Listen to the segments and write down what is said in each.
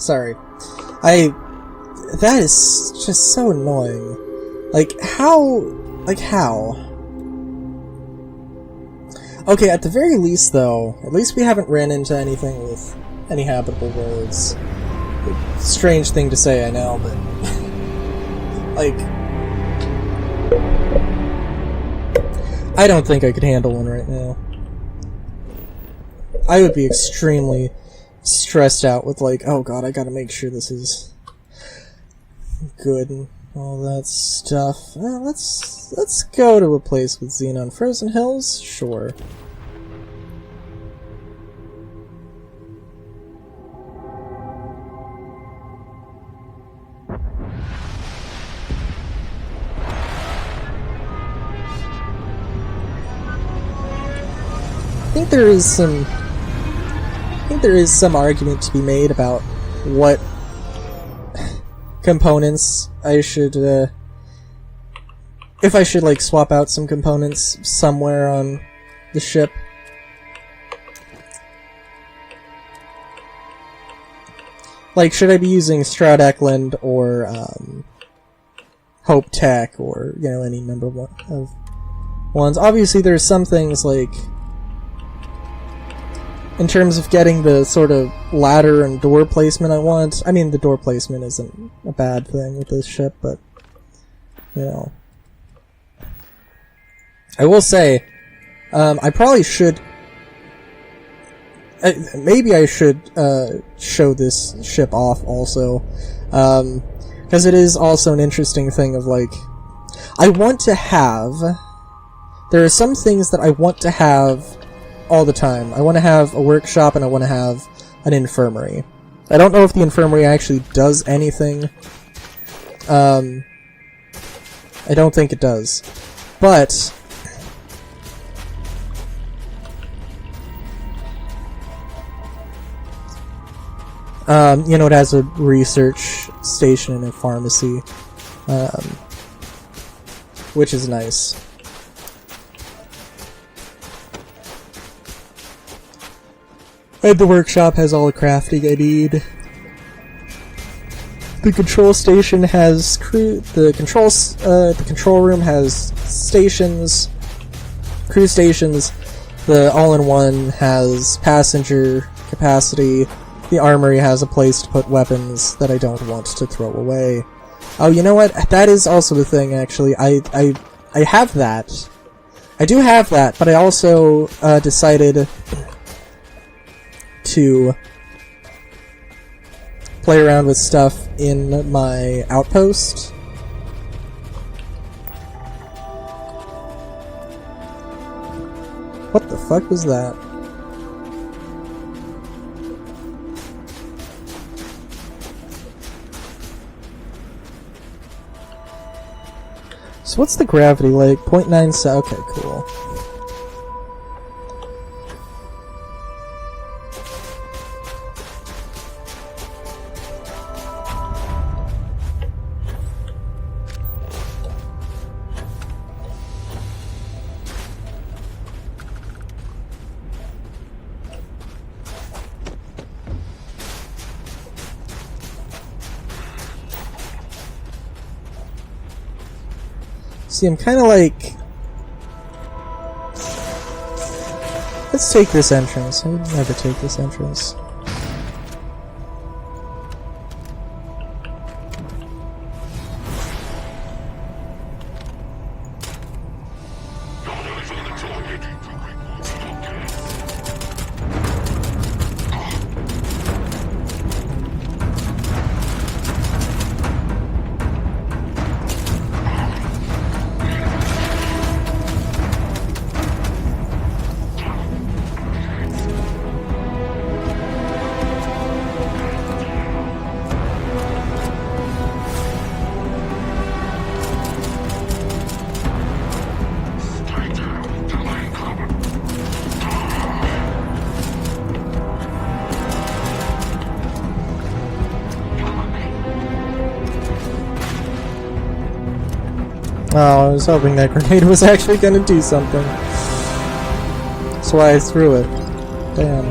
Sorry. That is just so annoying. Like, how? Like, how? Okay, at the very least, though, at least we haven't ran into anything with any habitable worlds. Strange thing to say, I know, but... like... I don't think I could handle one right now. I would be extremely stressed out with, like, oh god, I gotta make sure this is good and all that stuff. Let's go to a place with Xenon. Frozen Hills? Sure. I think there is some argument to be made about what components I should, if I should, like, swap out some components somewhere on the ship. Like, should I be using Stroud Eklund or, Hope Tech or, you know, any number of ones? Obviously, there's some things, like, in terms of getting the sort of ladder and door placement I want. I mean, the door placement isn't a bad thing with this ship, but, you know. I will say, I probably should... maybe I should show this ship off also, because it is also an interesting thing of, like, I want to have... There are some things that I want to have all the time. I want to have a workshop and I want to have an infirmary. I don't know if the infirmary actually does anything. I don't think it does. But you know, it has a research station and a pharmacy, which is nice. And the workshop has all the crafting I need. The control station has the control room has stations, crew stations. The all-in-one has passenger capacity. The armory has a place to put weapons that I don't want to throw away. Oh, you know what? That is also the thing, actually. I have that. I do have that, but I also decided to play around with stuff in my outpost. What the fuck was that? So what's the gravity like? 0.97. Okay, cool. See, I'm kind of like... Let's take this entrance. I would never take this entrance. Oh, I was hoping that grenade was actually gonna do something. That's why I threw it. Damn.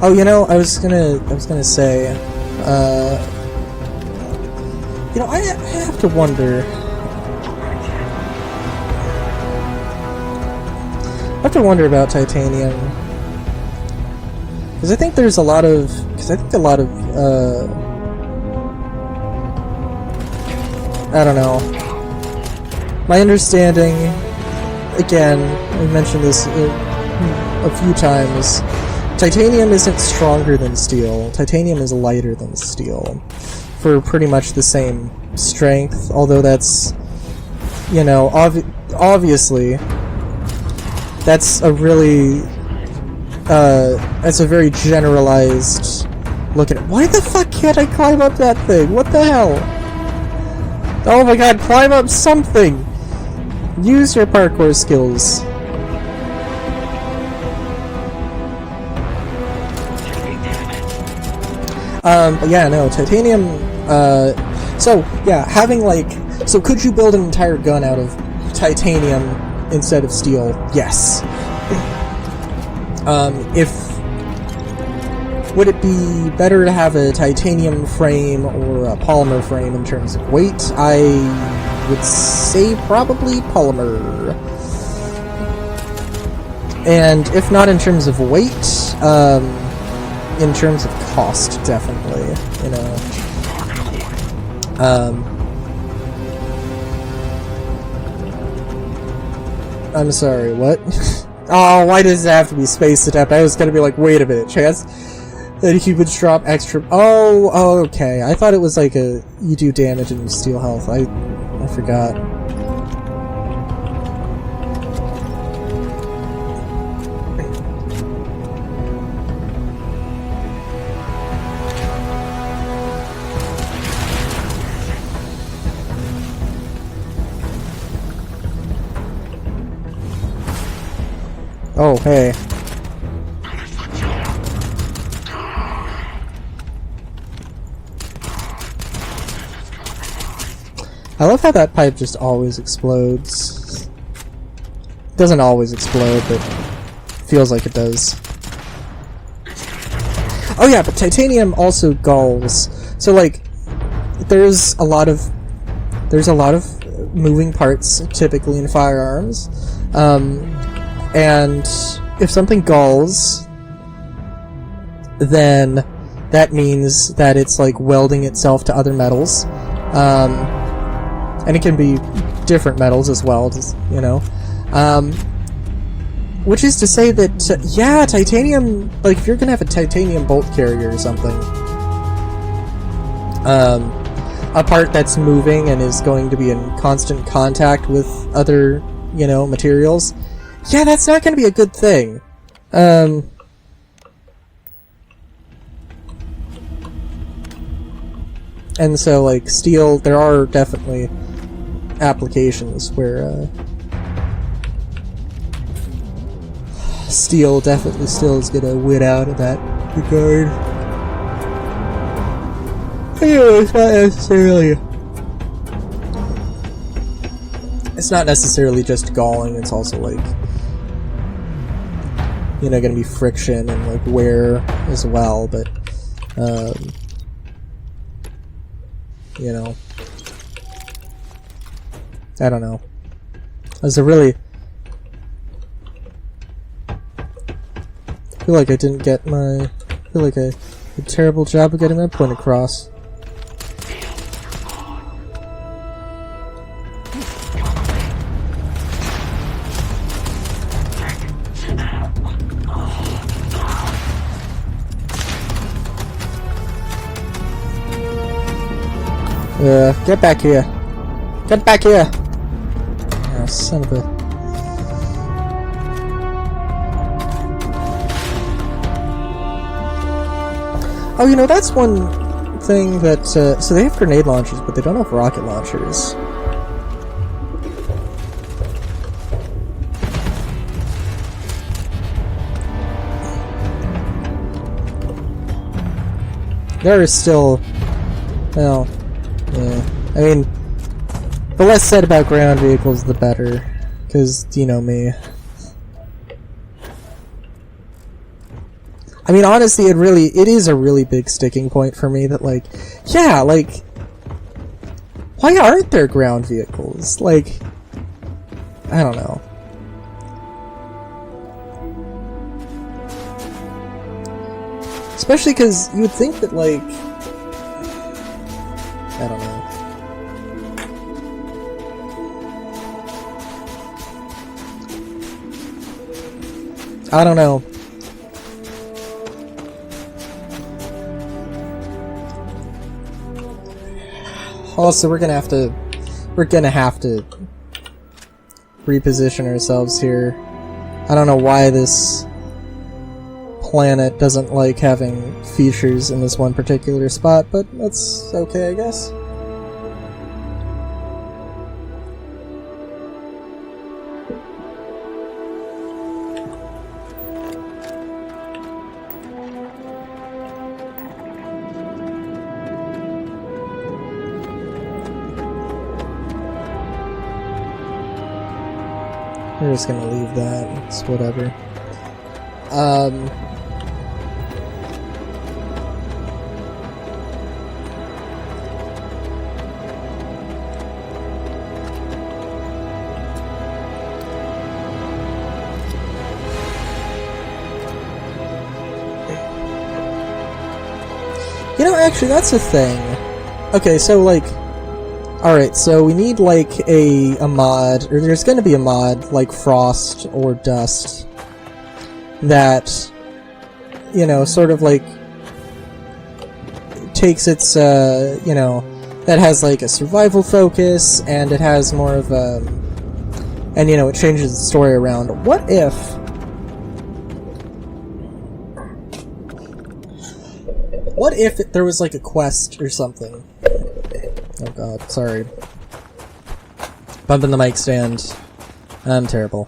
Oh, you know, I was gonna say, you know, I have to wonder. I have to wonder about titanium, because I think there's a lot of, I don't know. My understanding, again, we mentioned this a few times, titanium isn't stronger than steel. Titanium is lighter than steel for pretty much the same strength, although that's, you know, obviously, that's a really, that's a very generalized look at it. Why the fuck can't I climb up that thing? What the hell? Oh my god, climb up something! Use your parkour skills. But yeah, no, titanium, so, yeah, having like, so could you build an entire gun out of titanium instead of steel? Yes. Would it be better to have a titanium frame or a polymer frame in terms of weight? I would say probably polymer. And if not in terms of weight, in terms of cost, definitely, you know. I'm sorry, what? Oh, why does it have to be space adept? I was gonna be like, wait a minute, chance that humans drop extra. Oh, okay. I thought it was like a you do damage and you steal health. I forgot. Oh, hey. I love how that pipe just always explodes. It doesn't always explode, but feels like it does. Oh yeah, but titanium also galls. So like, there's a lot of moving parts typically in firearms. And if something galls, then that means that it's like welding itself to other metals. And it can be different metals as well, just, you know. Which is to say that, yeah, titanium, like if you're gonna have a titanium bolt carrier or something, a part that's moving and is going to be in constant contact with other, you know, materials, yeah, that's not going to be a good thing. And so, like, steel, there are definitely applications where, steel definitely still is going to win out in that regard. It's not necessarily just galling, it's also, like, you know, gonna be friction and like wear as well, but you know, I don't know. As a really, I feel like I didn't get my, I feel like I did a terrible job of getting my point across. Get back here. Get back here! Oh, son of a... Oh, you know, that's one thing that, so they have grenade launchers, but they don't have rocket launchers. There is still... well... yeah, I mean, the less said about ground vehicles, the better. Because, you know me. I mean, honestly, it is a really big sticking point for me that, like, yeah, like, why aren't there ground vehicles? Like, I don't know. Especially because you would think that, like, I don't know. I don't know. Also, we're gonna have to reposition ourselves here. I don't know why this planet doesn't like having features in this one particular spot, but that's okay, I guess. We're just gonna leave that. It's whatever. You know, actually, that's a thing. Okay, so, like, alright, so we need, like, a mod, or there's gonna be a mod, like Frost or Dust, that, you know, sort of, like, takes its, you know, that has, like, a survival focus, and it has more of a, and, you know, it changes the story around. What if there was, like, a quest or something? Oh god, sorry. Bumping the mic stand. I'm terrible.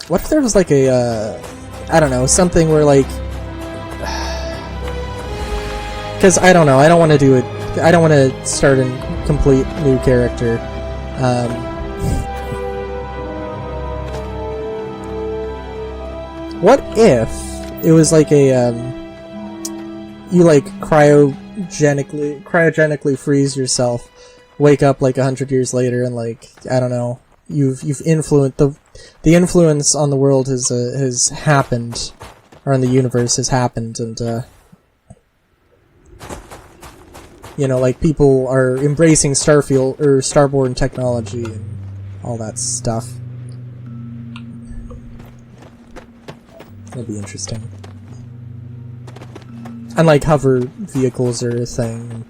What if there was like a, I don't know, something where like... Because I don't know, I don't want to do it, I don't want to start a complete new character. What if it was like a, you like cryogenically freeze yourself, wake up like 100 years later, and like, I don't know, you've influenced the influence on the world has happened, or on the universe has happened, and you know, like people are embracing Starfield or Starborn technology and all that stuff. That'd be interesting. And like hover vehicles are a thing.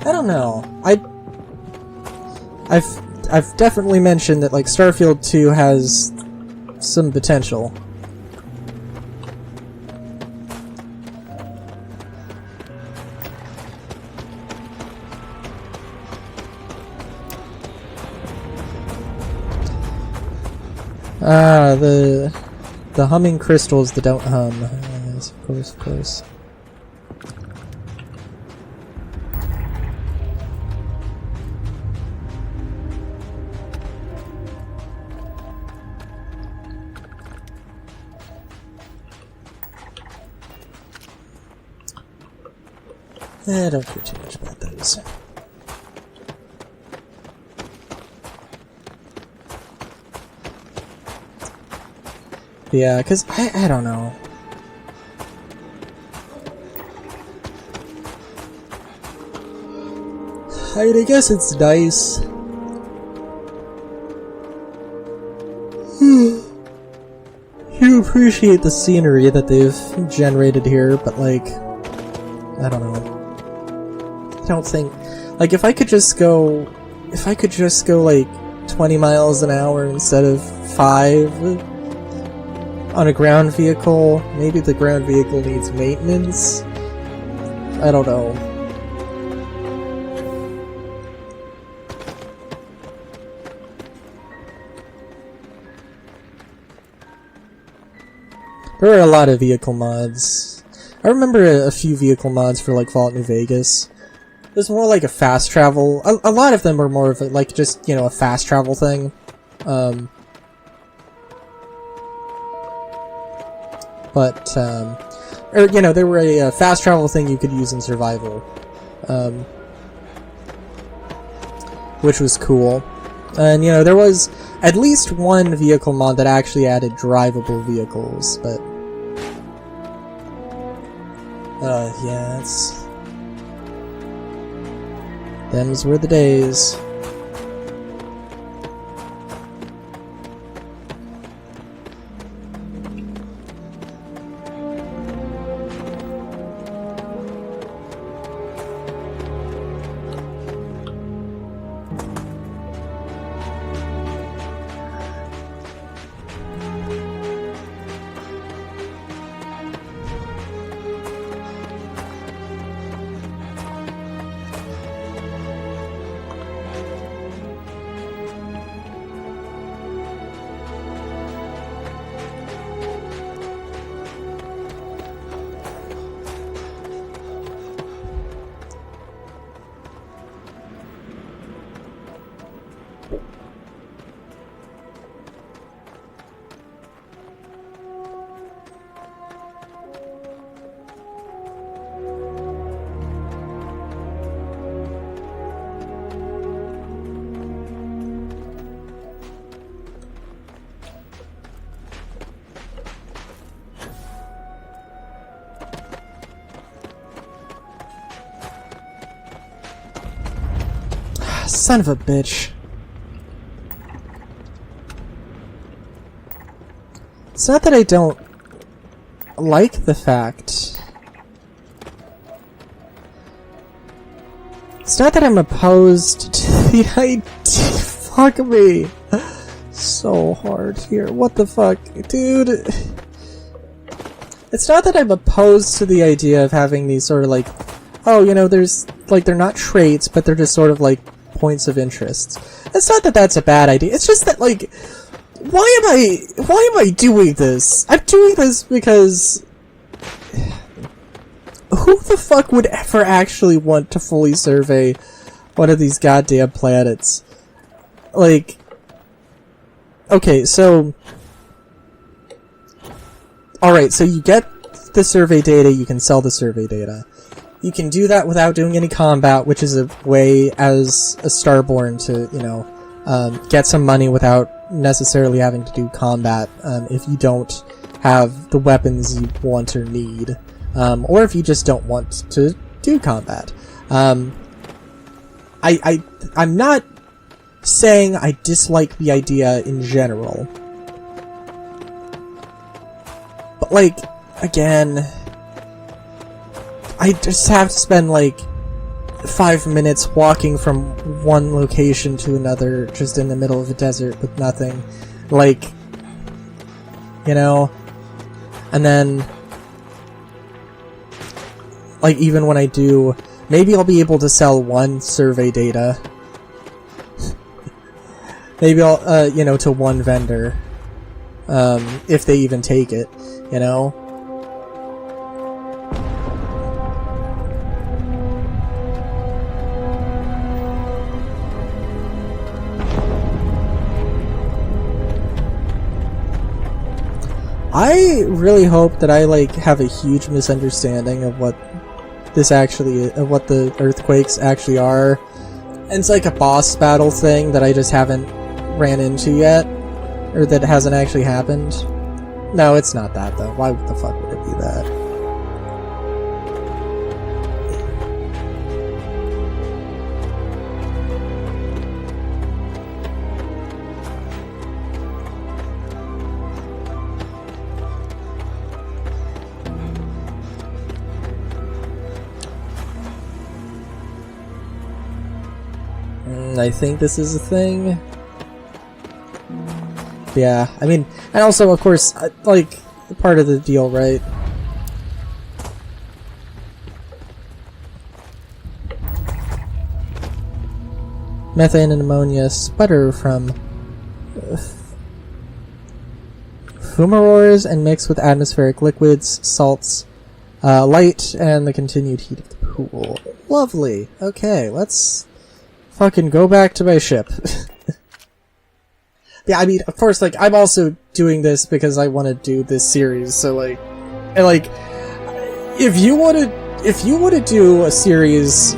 I don't know. I've definitely mentioned that like Starfield 2 has some potential. The humming crystals that don't hum. Yes, of course, of course. I don't care too much about those. Yeah, because I don't know. I mean, I guess it's nice. You appreciate the scenery that they've generated here, but like, I don't know. I don't think, like, if I could just go like 20 miles an hour instead of 5 on a ground vehicle, maybe the ground vehicle needs maintenance. I don't know. There are a lot of vehicle mods. I remember a few vehicle mods for like Fallout New Vegas. It was more like a fast travel. A lot of them were more of a, like just, you know, a fast travel thing. but or you know, they were a fast travel thing you could use in survival, which was cool. And you know, there was at least one vehicle mod that actually added drivable vehicles, but yeah, it's them's were the days. Son of a bitch. It's not that I don't like the fact. It's not that I'm opposed to the idea. Fuck me. So hard here. What the fuck? Dude. It's not that I'm opposed to the idea of having these sort of like, oh, you know, there's, like, they're not traits, but they're just sort of like points of interest. It's not that that's a bad idea. It's just that, like, why am I doing this? I'm doing this because who the fuck would ever actually want to fully survey one of these goddamn planets? Like, okay, so alright, so you get the survey data, you can sell the survey data. You can do that without doing any combat, which is a way as a Starborn to, you know, get some money without necessarily having to do combat, if you don't have the weapons you want or need, or if you just don't want to do combat. I'm not saying I dislike the idea in general, but, like, again, I just have to spend, like, 5 minutes walking from one location to another, just in the middle of a desert with nothing. Like, you know? And then, like, even when I do, maybe I'll be able to sell one survey data. Maybe I'll, you know, to one vendor. If they even take it, you know? I really hope that I, like, have a huge misunderstanding of what this actually is, of what the earthquakes actually are. And it's like a boss battle thing that I just haven't ran into yet, or that hasn't actually happened. No, it's not that, though. Why the fuck would it be that? I think this is a thing. Yeah, I mean, and also, of course, like, part of the deal, right? Methane and ammonia sputter from fumarores and mix with atmospheric liquids, salts, light, and the continued heat of the pool. Lovely. Okay, let's fucking go back to my ship. Yeah, I mean, of course, like, I'm also doing this because I want to do this series, so, like, And, like, if you want to do a series,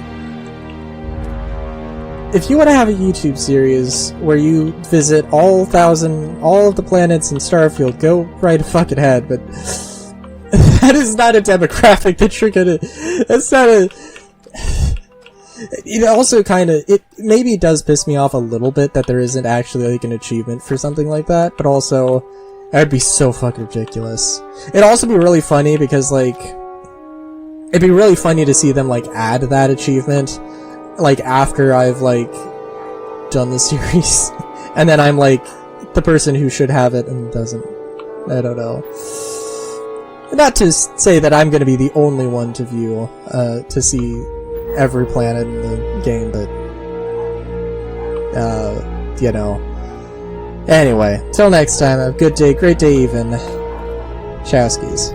if you want to have a YouTube series where you visit all of the planets in Starfield, go right fucking ahead, but that is not a demographic that you're gonna, that's not a, it also kinda, it maybe does piss me off a little bit that there isn't actually, like, an achievement for something like that, but also, that'd be so fucking ridiculous. It'd also be really funny because, like, it'd be really funny to see them, like, add that achievement, like, after I've, like, done the series. And then I'm, like, the person who should have it and doesn't. I don't know. Not to say that I'm gonna be the only one to view, to see every planet in the game, but, you know. Anyway, till next time, have a good day, great day even. Chowskis.